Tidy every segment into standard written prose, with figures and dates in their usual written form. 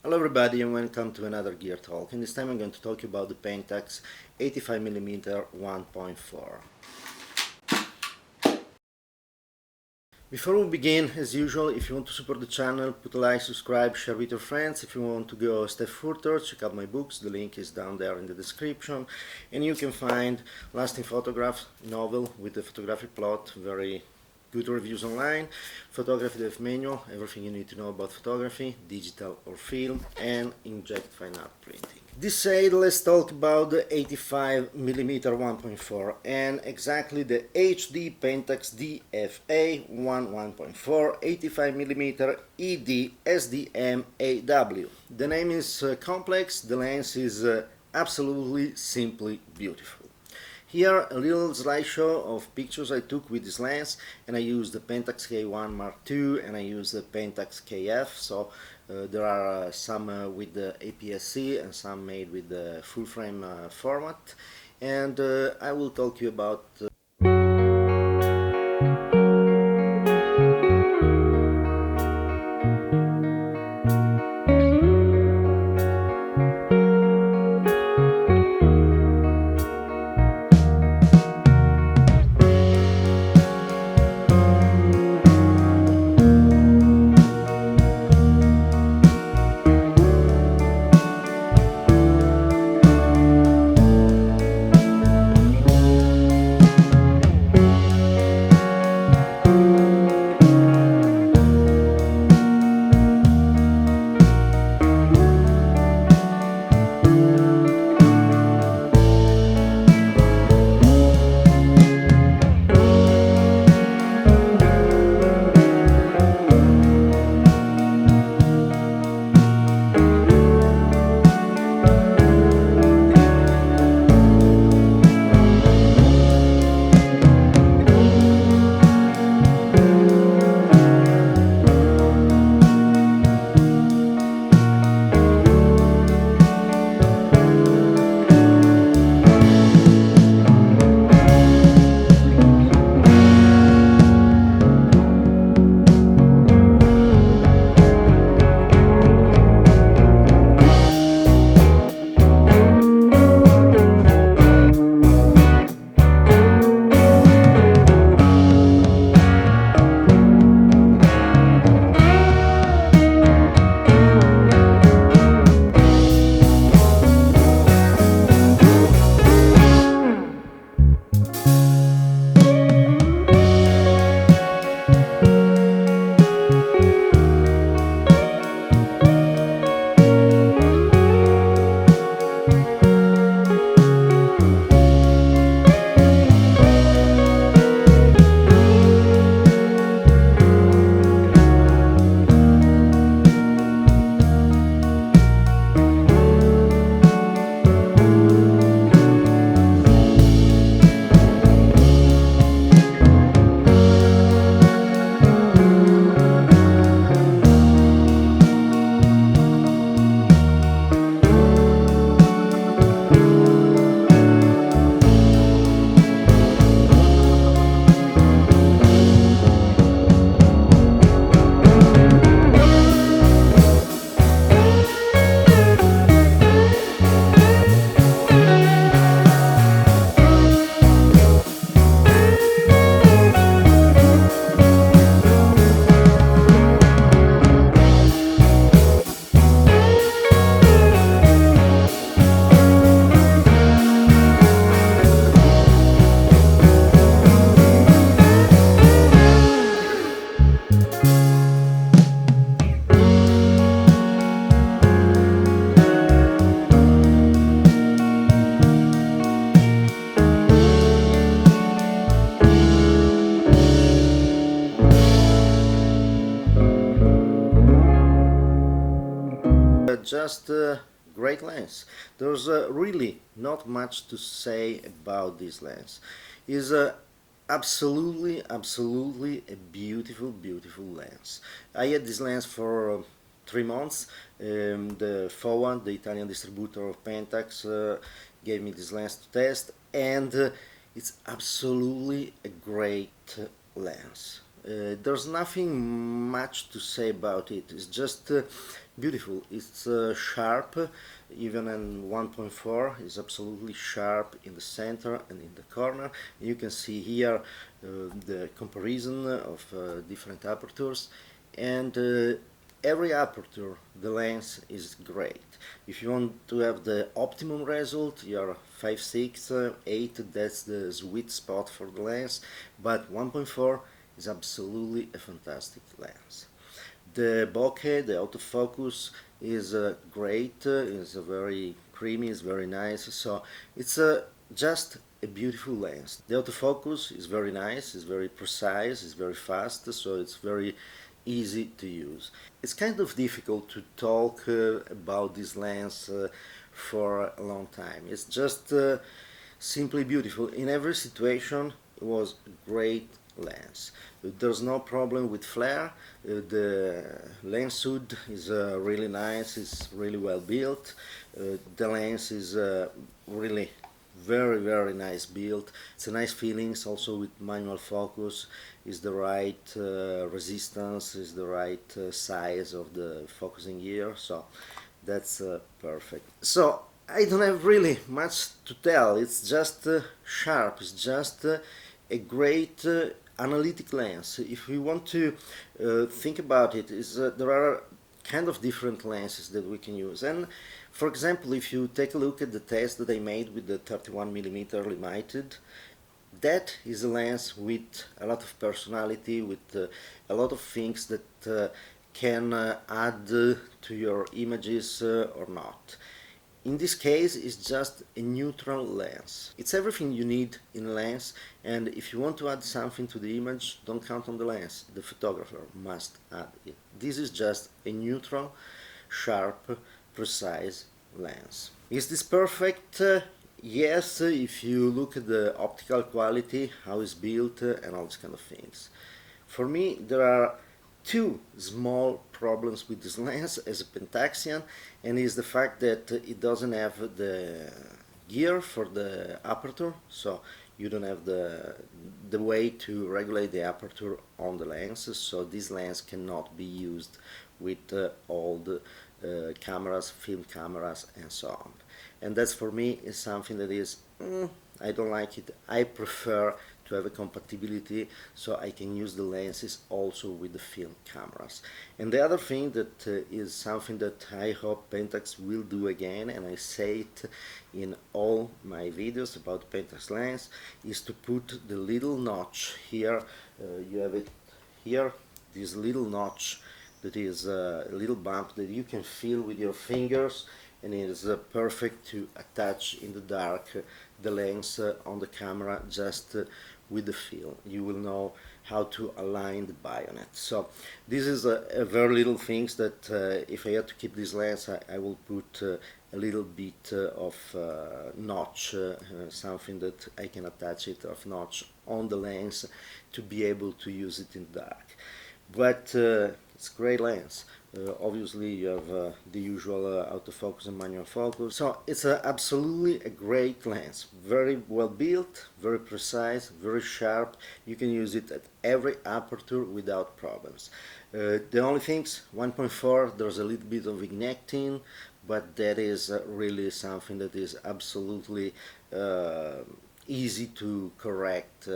Hello everybody and welcome to another gear talk, and this time I'm going to talk about the Pentax 85mm 1.4. Before we begin, as usual, if you want to support the channel, put a like, subscribe, share with your friends. If you want to go a step further, check out my books, the link is down there in the description, and you can find Lasting Photographs novel with the photographic plot, very good reviews online, photography depth manual, everything you need to know about photography, digital or film, and inkjet fine art printing. This said, let's talk about the 85mm 1.4 and exactly the HD Pentax D-FA 1.4 85mm ED SDM AW. The name is complex, the lens is absolutely simply beautiful. Here a little slideshow of pictures I took with this lens, and I used the Pentax K1 Mark II and I used the Pentax KF, so there are some with the APS-C and some made with the full frame format, and I will talk to you about just a great lens. There's really not much to say about this lens. It's absolutely a beautiful lens. I had this lens for 3 months. The FOWA, the Italian distributor of Pentax, gave me this lens to test, and it's absolutely a great lens. There's nothing much to say about it. It's just beautiful. It's sharp, even in 1.4 is absolutely sharp in the center and in the corner. You can see here the comparison of different apertures, and every aperture, the lens is great. If you want to have the optimum result, you're 5.6, 8, that's the sweet spot for the lens, but 1.4 is absolutely a fantastic lens. The bokeh, the autofocus is great, is very creamy, is very nice, so it's just a beautiful lens. The autofocus is very nice, is very precise, is very fast, so it's very easy to use. It's kind of difficult to talk about this lens for a long time. It's just simply beautiful. In every situation, it was a great lens. There's no problem with flare. The lens hood is really nice, it's really well built. The lens is really very nice build. It's a nice feelings also with manual focus, is the right resistance, is the right size of the focusing gear, so that's perfect. So I don't have really much to tell, it's just sharp, it's just a great analytic lens. If we want to think about it, there are kind of different lenses that we can use. And for example, if you take a look at the test that I made with the 31mm limited, that is a lens with a lot of personality, with a lot of things that can add to your images or not. In this case, it's just a neutral lens. It's everything you need in a lens, and if you want to add something to the image, don't count on the lens. The photographer must add it. This is just a neutral, sharp, precise lens. Is this perfect? Yes, if you look at the optical quality, how it's built, and all these kind of things. For me, there are two small problems with this lens as a Pentaxian, and is the fact that it doesn't have the gear for the aperture, so you don't have the way to regulate the aperture on the lens, so this lens cannot be used with old cameras, film cameras, and so on. And that's, for me, is something that is I don't like it. I prefer to have a compatibility so I can use the lenses also with the film cameras. And the other thing that is something that I hope Pentax will do again, and I say it in all my videos about Pentax lens, is to put the little notch here. You have it here, this little notch that is a little bump that you can feel with your fingers, and it is perfect to attach in the dark the lens on the camera just with the feel. You will know how to align the bayonet. So this is a very little things that if I had to keep this lens, I will put a little bit of notch, something that I can attach it of notch on the lens to be able to use it in the dark. But it's a great lens. Obviously you have the usual autofocus and manual focus, so it's absolutely a great lens, very well built, very precise, very sharp. You can use it at every aperture without problems. The only things, 1.4, there's a little bit of vignetting, but that is really something that is absolutely easy to correct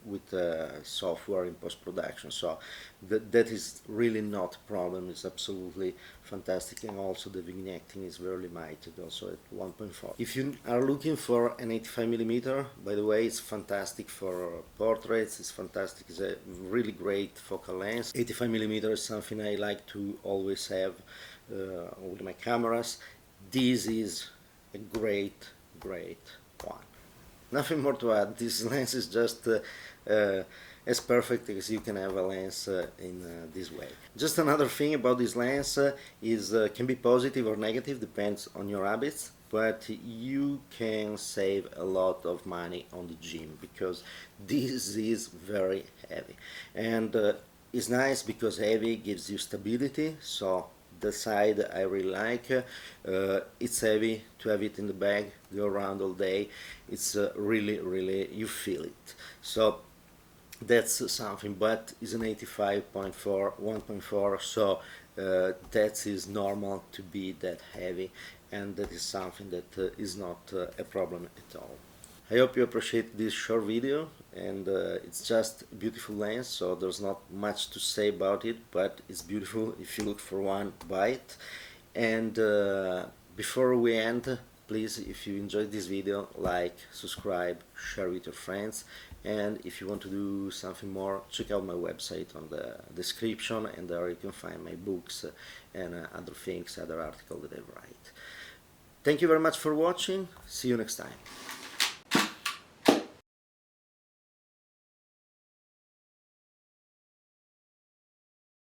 with software in post-production, so that is really not a problem. It's absolutely fantastic, and also the vignetting is very limited also at 1.4. If you are looking for an 85mm, by the way, it's fantastic for portraits, it's fantastic, it's a really great focal lens. 85mm is something I like to always have with my cameras. This is a great one. Nothing more to add. This lens is just as perfect as you can have a lens in this way. Just another thing about this lens is can be positive or negative, depends on your habits, but you can save a lot of money on the gym because this is very heavy, and it's nice because heavy gives you stability, so the side I really like. It's heavy, to have it in the bag, go around all day, it's really, you feel it. So that's something, but it's an 85.4, 1.4, so that is normal to be that heavy, and that is something that is not a problem at all. I hope you appreciate this short video, and it's just a beautiful lens, so there's not much to say about it, but it's beautiful. If you look for one, buy it. And before we end, please, if you enjoyed this video, like, subscribe, share with your friends, and if you want to do something more, check out my website on the description, and there you can find my books and other things, other articles that I write. Thank you very much for watching. See you next time.